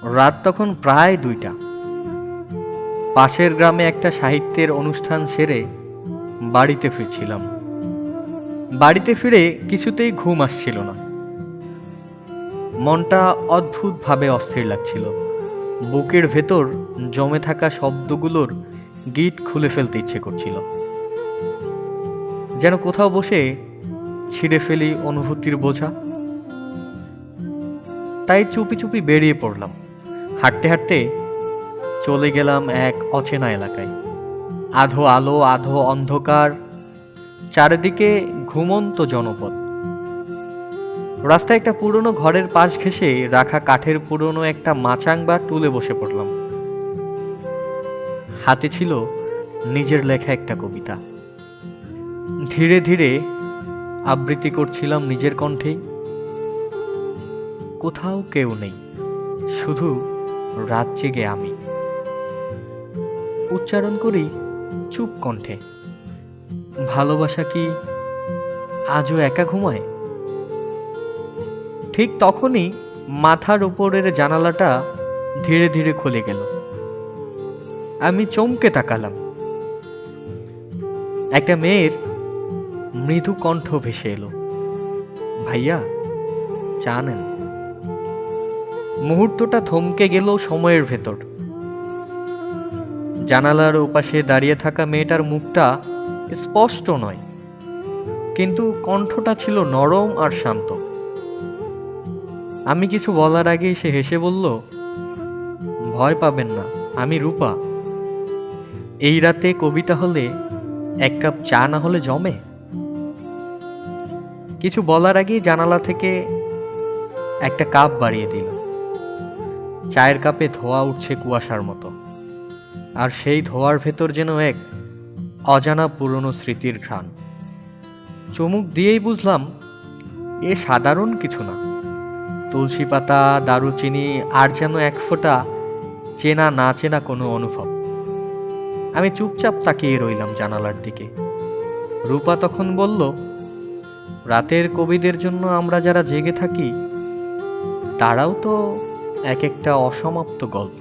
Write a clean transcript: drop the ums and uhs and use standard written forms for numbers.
রাত তখন প্রায় 2টা। পাশের গ্রামে একটা সাহিত্যের অনুষ্ঠান সেরে বাড়িতে ফিরছিলাম। বাড়িতে ফিরে কিছুতেই ঘুম আসছিল না। মনটা অদ্ভুতভাবে অস্থির লাগছিল। বুকের ভেতর জমে থাকা শব্দগুলোর গিট খুলে ফেলতে ইচ্ছে করছিল, যেন কোথাও বসে ছিঁড়ে ফেলি অনুভূতির বোঝা। তাই চুপি চুপি বেরিয়ে পড়লাম। হাঁটতে হাঁটতে চলে গেলাম এক অচেনা এলাকায়। আধো আলো আধো অন্ধকার, চারিদিকে ঘুমন্ত জনপদ। রাস্তায় একটা পুরনো ঘরের পাশ ঘেঁষে রাখা কাঠের পুরনো একটা মাচাং বা টুলে বসে পড়লাম। হাতে ছিল নিজের লেখা একটা কবিতা। ধীরে ধীরে আবৃত্তি করছিলাম নিজের কণ্ঠেই। কোথাও কেউ নেই, শুধু রাত জেগে আমি। উচ্চারণ করি চুপ কণ্ঠে, ভালোবাসা কি আজও একা ঘুমায়? ঠিক তখনই মাথার উপরের জানালাটা ধীরে ধীরে খুলে গেল। আমি চমকে তাকালাম। একটা মেয়ের মৃদু কণ্ঠ ভেসে এলো, ভাইয়া চা নেন। মুহূর্তটা থমকে গেল সময়ের ভেতর। জানালার ওপাশে দাঁড়িয়ে থাকা মেয়েটার মুখটা স্পষ্ট নয়, কিন্তু কণ্ঠটা ছিল নরম আর শান্ত। আমি কিছু বলার আগেই সে হেসে বলল, ভয় পাবেন না, আমি রূপা। এই রাতে কবিতা হলে এক কাপ চা না হলে জমে? কিছু বলার আগেই জানালা থেকে একটা কাপ বাড়িয়ে দিল। চায়ের কাপে ধোঁয়া উঠছে কুয়াশার মতো, আর সেই ধোঁয়ার ভেতর যেন এক অজানা পুরনো স্মৃতির ঘ্রাণ। চুমুক দিয়েই বুঝলাম এ সাধারণ কিছু না। তুলসী পাতা, দারুচিনি আর যেন এক ফোঁটা চেনা না চেনা কোনো অনুভব। আমি চুপচাপ তাকিয়ে রইলাম জানালার দিকে। রূপা তখন বলল, রাতের কবিদের জন্য আমরা যারা জেগে থাকি, তারাও তো এক একটা অসমাপ্ত গল্প।